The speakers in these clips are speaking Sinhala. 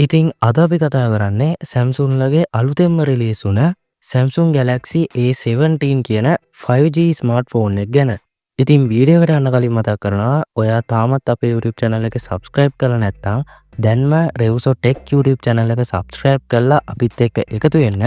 ඉතින් අද අපි කතා කරන්නේ Samsung ලගේ අලුතෙන්ම රිලීස් වුණ Samsung Galaxy A17 කියන 5G ස්මාර්ට්ෆෝන් එක ගැන. ඉතින් වීඩියෝ එකට යන්න කලින් මතක් කරනවා ඔයා තාමත් අපේ YouTube channel එක subscribe කරලා නැත්නම් දැන්ම Reuso Tech YouTube channel එක subscribe කරලා අපිත් එක්ක එකතු වෙන්න.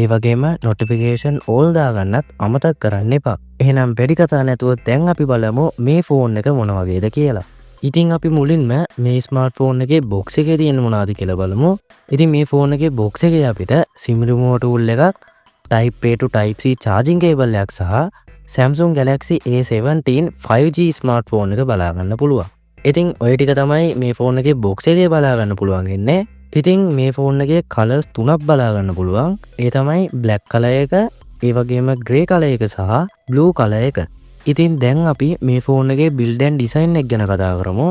ඒ වගේම notification all දාගන්නත් අමතක කරන්න එපා. එහෙනම් වැඩි කතා නැතුව දැන් අපි බලමු මේ ෆෝන් එක මොන වගේද කියලා. ඉතින් අපි මුලින්ම මේ ස්මාර්ට්ෆෝන් එකේ බොක්ස් එකේ තියෙන මොනවද කියලා බලමු. ඉතින් මේ ෆෝන් එකේ බොක්ස් එකේ අපිට SIM remote tool එකක්, Type A to Type C charging cable එකක් සහ Samsung Galaxy A17 5G smartphone එක බලා ගන්න පුළුවන්. ඉතින් ඔය ටික තමයි මේ ෆෝන් එකේ බොක්ස් එකේ බලා ගන්න පුළුවන් ඉන්නේ. ඉතින් මේ ෆෝන් එකේ කලර්ස් තුනක් බලා ගන්න පුළුවන්. ඒ තමයි black color එක, ඒ වගේම grey color එක සහ blue color එක. ඉතින් දැන් අපි මේ ෆෝන් එකේ build and design එක ගැන කතා කරමු.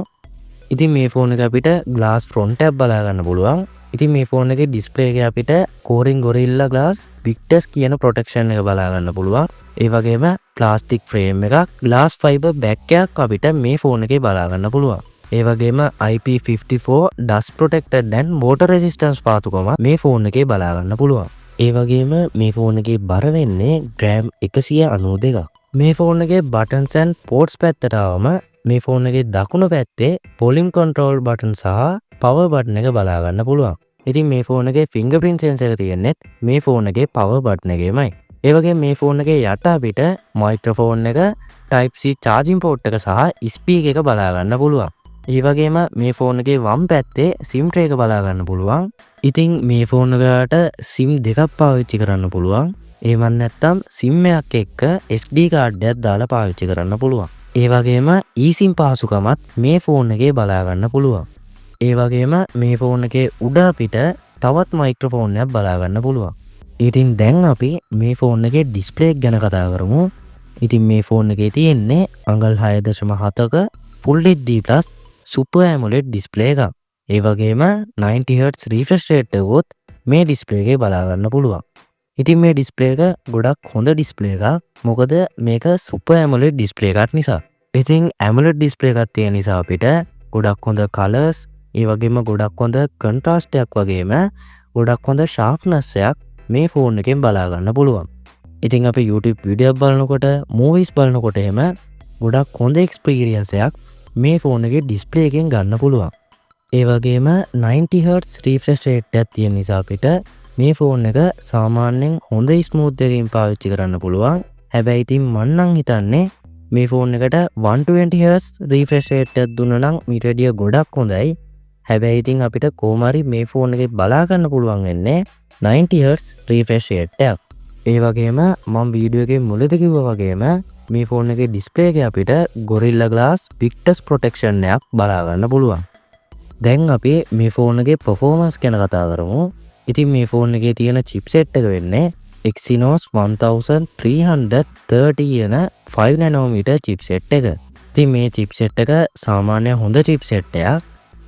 ඉතින් මේ ෆෝන් එක අපිට glass front tab බලා ගන්න පුළුවන්. ඉතින් මේ ෆෝන් එකේ display එකේ අපිට Corning Gorilla Glass Victus කියන protection එක බලා ගන්න පුළුවන්. ඒ වගේම plastic frame එකක්, glass fiber back එකක් අපිට මේ ෆෝන් එකේ බලා ගන්න පුළුවන්. ඒ වගේම IP54 dust protected and water resistance පාතුකම මේ ෆෝන් එකේ බලා ගන්න පුළුවන්. ඒ වගේම මේ ෆෝන් එකේ බර වෙන්නේ ග්‍රෑම් 192ක්. මේ ෆෝන් එකේ buttons and ports පැත්තට ආවම මේ ෆෝන් එකේ දකුණු පැත්තේ volume control button සහ power button එක බලා ගන්න පුළුවන්. ඉතින් මේ ෆෝන් එකේ fingerprint sensor එක තියෙන්නේ මේ ෆෝන් එකේ power button එකේමයි. ඒ වගේම මේ ෆෝන් එකේ යට අපිට microphone එක, Type C charging port එක සහ speaker එක බලා ගන්න පුළුවන්. ඒ වගේම මේ ෆෝන් එකේ වම් පැත්තේ SIM tray එක බලා ගන්න පුළුවන්. ඉතින් මේ ෆෝන් එකට SIM දෙකක් පාවිච්චි කරන්න පුළුවන්. ඒවත් නැත්තම් SIM එකක් එක්ක SD කාඩ් එකක් දාලා පාවිච්චි කරන්න පුළුවන්. ඒ වගේම eSIM පහසුකමත් මේ ෆෝන් එකේ බලා ගන්න පුළුවන්. ඒ වගේම මේ ෆෝන් එකේ උඩ අපිට තවත් මයික්‍රොෆෝන් එකක් බලා ගන්න පුළුවන්. ඉතින් දැන් අපි මේ ෆෝන් එකේ ඩිස්ප්ලේ එක ගැන කතා කරමු. ඉතින් මේ ෆෝන් එකේ තියෙන්නේ අඟල් 6.7ක Full HD+ Super AMOLED display එකක්. ඒ වගේම 90Hz refresh rate එකකුත් මේ ඩිස්ප්ලේ එකේ බලා ගන්න පුළුවන්. ඉතින් මේ ඩිස්ප්ලේ එක ගොඩක් හොඳ ඩිස්ප්ලේ එකක්. මොකද මේක Super AMOLED ඩිස්ප්ලේ එකක් නිසා. ඉතින් AMOLED ඩිස්ප්ලේ එකක් තියෙන නිසා අපිට ගොඩක් හොඳ කලර්ස්, ඒ වගේම ගොඩක් හොඳ කොන්ට්‍රාස්ට් එකක් වගේම ගොඩක් හොඳ sharpness එකක් මේ ෆෝන් එකෙන් බලා ගන්න පුළුවන්. ඉතින් අපි YouTube වීඩියෝ බලනකොට, movies බලනකොට එහෙම ගොඩක් හොඳ experience එකක් මේ ෆෝන් එකේ ඩිස්ප්ලේ එකෙන් ගන්න පුළුවන්. ඒ වගේම 90Hz refresh rate එකක් තියෙන නිසා අපිට මේ ෆෝන් එක සාමාන්‍යයෙන් හොඳ ස්මූත් එකකින් පාවිච්චි කරන්න පුළුවන්. හැබැයි ඉතින් මම නම් හිතන්නේ මේ ෆෝන් එකට 120Hz refresh rate එකක් දුන්නා නම් ඊට වැඩිය ගොඩක් හොඳයි. හැබැයි ඉතින් අපිට කොහොම හරි මේ ෆෝන් එකේ බලා ගන්න පුළුවන් වෙන්නේ 90Hz refresh rate එකක්. ඒ වගේම මම වීඩියෝ එකේ මුලදී කිව්වා වගේම මේ ෆෝන් එකේ ඩිස්ප්ලේ එකේ අපිට Gorilla Glass Victus protection එකක් බලා ගන්න පුළුවන්. දැන් අපි මේ ෆෝන් එකේ performance ගැන කතා කරමු. ඉතින් මේ ෆෝන් එකේ තියෙන chipset එක වෙන්නේ Exynos 1330 කියන 5 nanometer chipset එක. ඉතින් මේ chipset එක සාමාන්‍ය හොඳ chipset එකක්.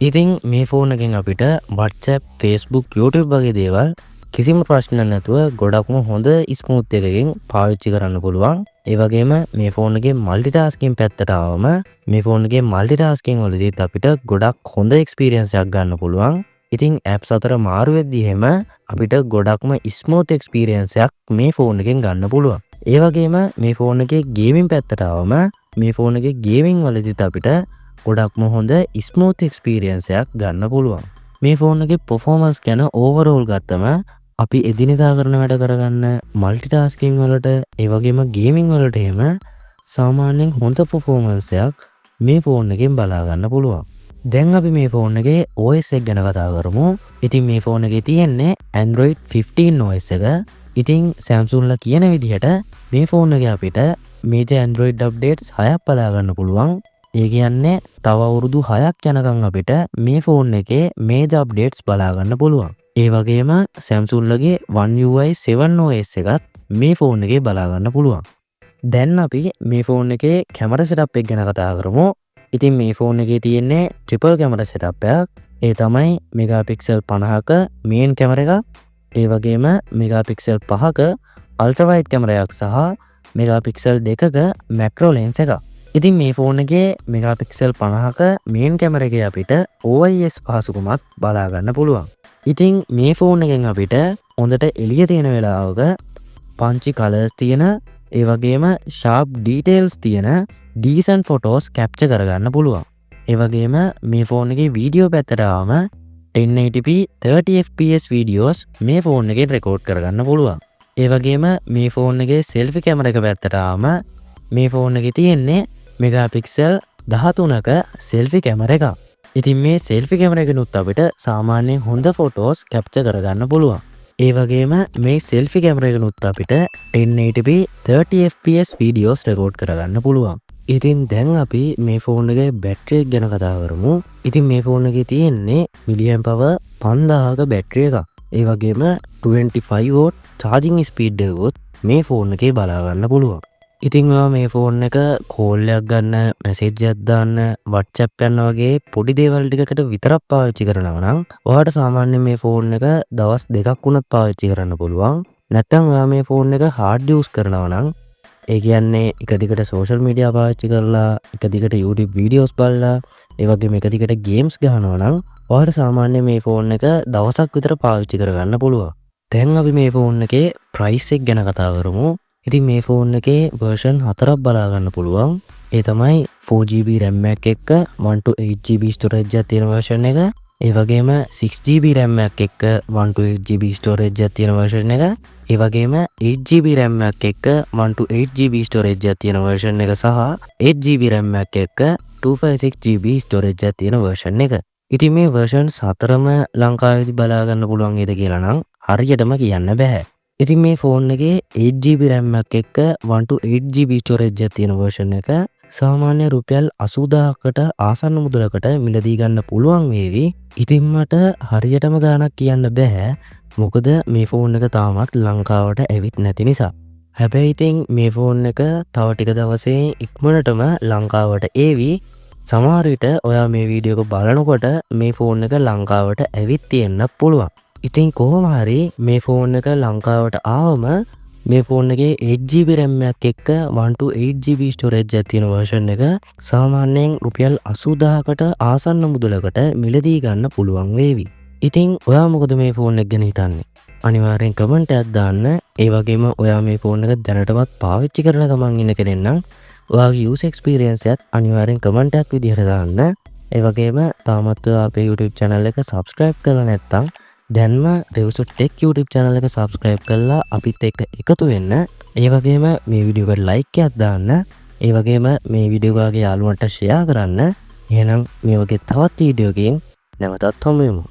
ඉතින් මේ ෆෝන් එකෙන් අපිට WhatsApp, Facebook, YouTube වගේ දේවල් කිසිම ප්‍රශ්න නැතුව ගොඩක්ම හොඳ ස්මූත් එකකින් පාවිච්චි කරන්න පුළුවන්. ඒ වගේම මේ ෆෝන් එකේ multitasking පැත්තට ආවම මේ ෆෝන් එකේ multitasking වලදීත් අපිට ගොඩක් හොඳ experience එකක් ගන්න පුළුවන්. ඉතින් apps අතර මාරු වෙද්දී එහෙම අපිට ගොඩක්ම smooth experience එකක් මේ ෆෝන් එකෙන් ගන්න පුළුවන්. ඒ වගේම මේ ෆෝන් එකේ gaming පැත්තට ආවම මේ ෆෝන් එකේ gaming වලදීත් අපිට ගොඩක්ම හොඳ smooth experience එකක් ගන්න පුළුවන්. මේ ෆෝන් එකේ performance ගැන overall ගත්තම අපි එදිනෙදා කරන වැඩ කරගන්න, multitasking වලට, ඒ වගේම gaming වලට එහෙම සාමාන්‍යයෙන් හොඳ performance එකක් මේ ෆෝන් එකෙන් බලා ගන්න පුළුවන්. දැන් අපි මේ ෆෝන් එකේ OS එක ගැන කතා කරමු. ඉතින් මේ ෆෝන් එකේ තියෙන්නේ Android 15 OS එක. ඉතින් Samsung ලා කියන විදිහට මේ ෆෝන් එකේ අපිට major Android updates 6ක් බලා ගන්න පුළුවන්. ඒ කියන්නේ තව අවුරුදු 6ක් යනකම් අපිට මේ ෆෝන් එකේ major updates බලා ගන්න පුළුවන්. ඒ වගේම Samsung ලගේ One UI 7 OS එකත් මේ ෆෝන් එකේ බලා ගන්න පුළුවන්. දැන් අපි මේ ෆෝන් එකේ camera setup එක ගැන කතා කරමු. ඉතින් මේ ෆෝන් එකේ තියෙන්නේ triple camera setup එකක්. ඒ තමයි megapixel 50ක main camera එකක්. ඒ වගේම megapixel 5ක ultra wide camera එකක් සහ megapixel 2ක macro lens එකක්. ඉතින් මේ ෆෝන් එකේ මෙගාපික්සල් 50ක මේන් කැමරා එකේ අපිට OIS පහසුකමත් බලා ගන්න පුළුවන්. ඉතින් මේ ෆෝන් එකෙන් අපිට හොඳට එළිය තියෙන වෙලාවක පංචි කලර්ස් තියෙන ඒ වගේම ෂාර්ප් ඩීටේල්ස් තියෙන ඩීසන්ට් ෆොටෝස් කැප්චර් කරගන්න පුළුවන්. ඒ වගේම මේ ෆෝන් එකේ වීඩියෝ පැත්තට ආවම 1080p 30fps වීඩියෝස් මේ ෆෝන් එකෙන් රෙකෝඩ් කරගන්න පුළුවන්. ඒ වගේම මේ ෆෝන් එකේ සෙල්ෆි කැමරා එක පැත්තට ආවම මේ ෆෝන් එකේ තියෙන්නේ මෙගාපික්සල් 13ක සෙල්ෆි කැමරා එකක්. ඉතින් මේ සෙල්ෆි කැමරා එකනොත් අපිට සාමාන්‍යයෙන් හොඳ ෆොටෝස් කැප්චර් කරගන්න පුළුවන්. ඒ වගේම මේ සෙල්ෆි කැමරා එකනොත් අපිට 1080p 30fps වීඩියෝස් රෙකෝඩ් කරගන්න පුළුවන්. ඉතින් දැන් අපි මේ ෆෝන් එකේ බැටරි එක ගැන කතා කරමු. ඉතින් මේ ෆෝන් එකේ තියෙන්නේ මිලියම් පවර් 5000ක බැටරි එකක්. ඒ වගේම 25 වෝට් චාර්ජින් ස්පීඩ් එකකුත් මේ ෆෝන් එකේ බලා ගන්න පුළුවන්. ඉතින් ඔයා මේ ෆෝන් එක කෝල් එකක් ගන්න, මැසේජ් එකක් දාන්න, WhatsApp යන්න වගේ පොඩි දේවල් ටිකකට විතරක් පාවිච්චි කරනවා නම් ඔයාට සාමාන්‍යයෙන් මේ ෆෝන් එක දවස් 2ක් වුණත් පාවිච්චි කරන්න පුළුවන්. නැත්නම් ඔයා මේ ෆෝන් එක hard use කරනවා නම් ඒ කියන්නේ එක දිගට social media පාවිච්චි කරලා, එක දිගට YouTube videos බලලා, ඒ වගේම එක දිගට games ගහනවා නම් ඔයාට සාමාන්‍යයෙන් මේ ෆෝන් එක දවසක් විතර පාවිච්චි කරගන්න පුළුවන්. දැන් අපි මේ ෆෝන් එකේ price එක ගැන කතා කරමු. ඉතින් මේ ෆෝන් එකේ version 4ක් බලා ගන්න පුළුවන්. ඒ තමයි 4GB RAM එකක් එක්ක 128GB storage එකක් තියෙන version එක. ඒ වගේම 6GB RAM එකක් එක්ක 128GB storage එකක් තියෙන version එක. ඒ වගේම 8GB RAM එකක් එක්ක 128GB storage එකක් තියෙන version එක සහ 8GB RAM එකක් එක්ක 256GB storage එකක් තියෙන version එක. ඉතින් මේ versions 4ම ලංකාවේදී බලා ගන්න පුළුවන් වේද කියලා නම් හරියටම කියන්න බෑ. ඉතින් මේ ෆෝන් එකේ 8GB RAM එකක් එක්ක 128GB storage එකක් තියෙන version එක සාමාන්‍ය රුපියල් 80000කට ආසන්න මුදලකට මිලදී ගන්න පුළුවන් වේවි. ඉතින් මට හරියටම ගාණක් කියන්න බෑ. මොකද මේ ෆෝන් එක තාමත් ලංකාවට ඇවිත් නැති නිසා. හැබැයි ඉතින් මේ ෆෝන් එක තව ටික දවසේ ඉක්මනටම ලංකාවට ඒවි. සමහර විට ඔයා මේ වීඩියෝ එක බලනකොට මේ ෆෝන් එක ලංකාවට ඇවිත් තියෙන්න පුළුවන්. ඉතින් කොහොම හරි මේ ෆෝන් එක ලංකාවට ආවම මේ ෆෝන් එකේ 8GB RAM එකක් එක්ක 128GB storage එකක් තියෙන version එක සාමාන්‍යයෙන් රුපියල් 80000කට ආසන්න මුදලකට මිලදී ගන්න පුළුවන් වේවි. ඉතින් ඔයා මොකද මේ ෆෝන් එක ගැන හිතන්නේ? අනිවාර්යෙන් කමෙන්ට් එකක් දාන්න. ඒ වගේම ඔයා මේ ෆෝන් එක දැනටමත් පාවිච්චි කරන ගමන් ඉන්න කෙනෙක් නම් ඔයාගේ user experience එකත් අනිවාර්යෙන් කමෙන්ට් එකක් විදිහට දාන්න. ඒ වගේම තාමත් ඔයා අපේ YouTube channel එක subscribe කරලා නැත්නම් දැන්ම Revsut Tech YouTube channel එක subscribe කරලා අපිත් එක්ක එකතු වෙන්න. ඒ වගේම මේ වීඩියෝ එකට like එකක් දාන්න. ඒ වගේම මේ වීඩියෝ ඔයාගේ යාළුවන්ට share කරන්න. එහෙනම් මේ වගේ තවත් වීඩියෝ එකකින් නැවතත් හමු වෙමු.